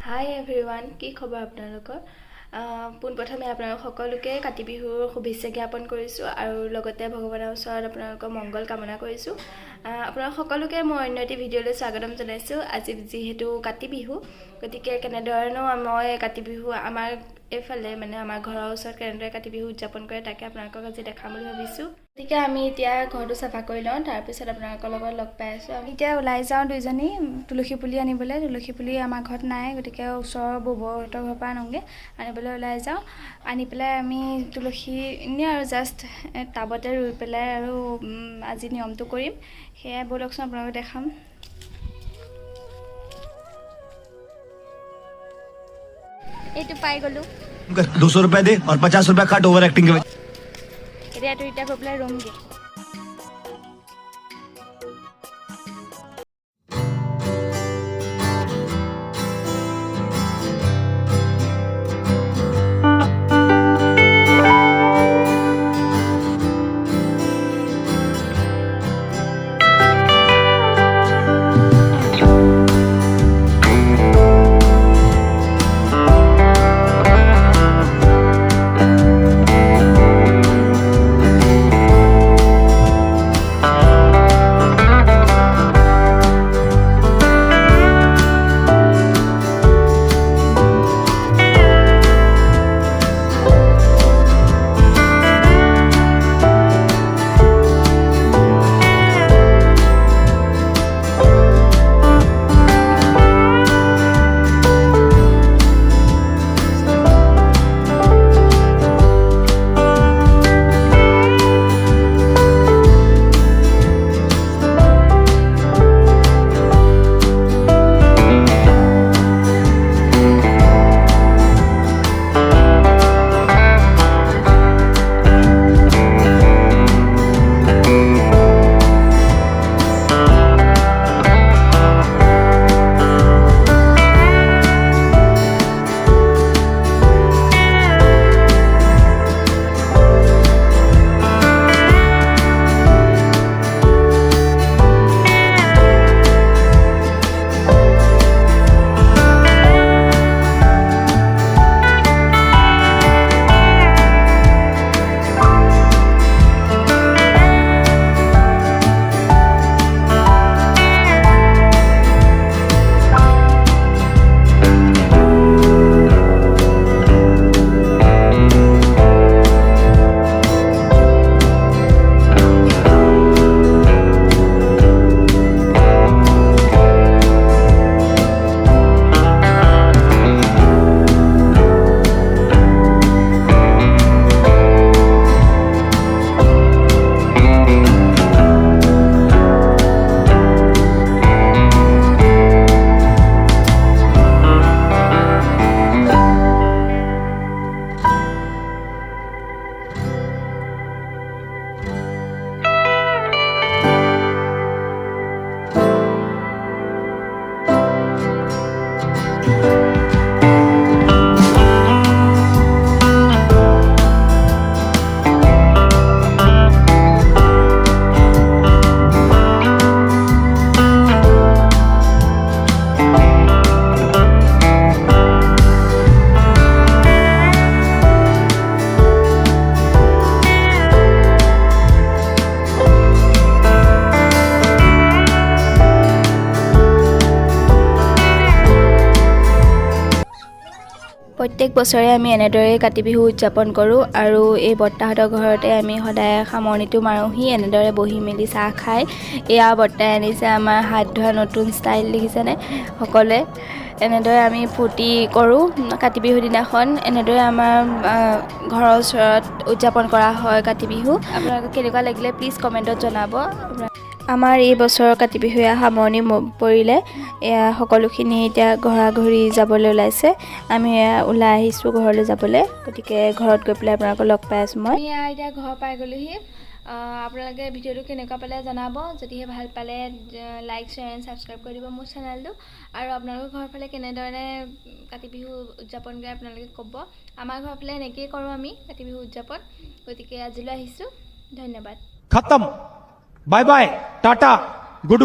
হাই everyone, কি খবৰ আপোনালোকৰ? পোনপ্ৰথমে আপোনালোক সকলোকে কাতি বিহুৰ শুভেচ্ছা জ্ঞাপন কৰিছোঁ আৰু লগতে ভগৱানৰ ওচৰত আপোনালোকৰ মংগল কামনা কৰিছোঁ। আপোনালোক সকলোকে মই অন্য এটি ভিডিঅ'লৈ স্বাগতম জনাইছোঁ। আজি যিহেতু কাতি বিহু, গতিকে কেনেধৰণেনো মই কাতি বিহু আমাৰ এইফালে মানে আমাৰ ঘৰৰ ওচৰত কেনেদৰে কাতি বিহু উদযাপন কৰে তাকে আপোনালোকক আজি দেখাম বুলি ভাবিছোঁ। গতিকে আমি এতিয়া ঘৰটো চাফা কৰি লওঁ, তাৰপিছত আপোনালোকৰ লগত লগ পাই আছোঁ। আমি এতিয়া ওলাই যাওঁ দুইজনী তুলসী পুলি আনিবলৈ। তুলসী পুলি আমাৰ ঘৰত নাই, গতিকে ওচৰৰ ববৌহঁতৰ ঘৰৰ পৰা আনোগৈ, আনিবলৈ ওলাই যাওঁ। আনি পেলাই আমি তুলসী এনেই আৰু জাষ্ট টাবতে ৰুই পেলাই আৰু আজি নিয়মটো কৰিম। সেয়াই ব'লকচোন আপোনালোকক দেখাম। এইটো পাই গ'লোঁ। 200 रुपए दे और 50 रुपए काट ओवर एक्टिंग के वजह। এতিয়া গৈ পেলাই ৰুমগৈ। প্ৰত্যেক বছৰে আমি এনেদৰে কাতি বিহু উদযাপন কৰোঁ আৰু এই বৰ্তাহঁতৰ ঘৰতে আমি সদায় সামৰণিটো মাৰোঁহি, এনেদৰে বহি মেলি চাহ খাই। এয়া বৰ্তাই আনিছে আমাৰ হাত ধোৱা নতুন ষ্টাইল, দেখিছেনে সকলোৱে। এনেদৰে আমি ফূৰ্তি কৰোঁ কাতি বিহুৰ দিনাখন। এনেদৰে আমাৰ ঘৰৰ ওচৰত উদযাপন কৰা হয় কাতি বিহু। আপোনালোকক কেনেকুৱা লাগিলে প্লিজ কমেণ্টত জনাব। আমাৰ এই বছৰৰ কাতি বিহুৱে সামৰণি পৰিলে। এয়া সকলোখিনি এতিয়া ঘৰা ঘৰি যাবলৈ ওলাইছে। আমি ওলাই আহিছোঁ ঘৰলৈ যাবলৈ, গতিকে ঘৰত গৈ পেলাই আপোনালোকক লগ পাই আছোঁ মই। এতিয়া ঘৰ পাই গ'লোহি। আপোনালোকে ভিডিঅ'টো কেনেকুৱা পালে জনাব। যদিহে ভাল পালে লাইক, শ্বেয়াৰ এণ্ড ছাবস্ক্ৰাইব কৰি দিব মোৰ চেনেলটো। আৰু আপোনালোকৰ ঘৰৰ ফালে কেনেধৰণে কাতি বিহু উদযাপন কৰে আপোনালোকে ক'ব। আমাৰ ঘৰৰ ফালে এনেকৈয়ে কৰোঁ আমি কাতি বিহু উদযাপন। গতিকে আজিলৈ আহিছোঁ, ধন্যবাদ। खत्म, बाय बाय, टाटा।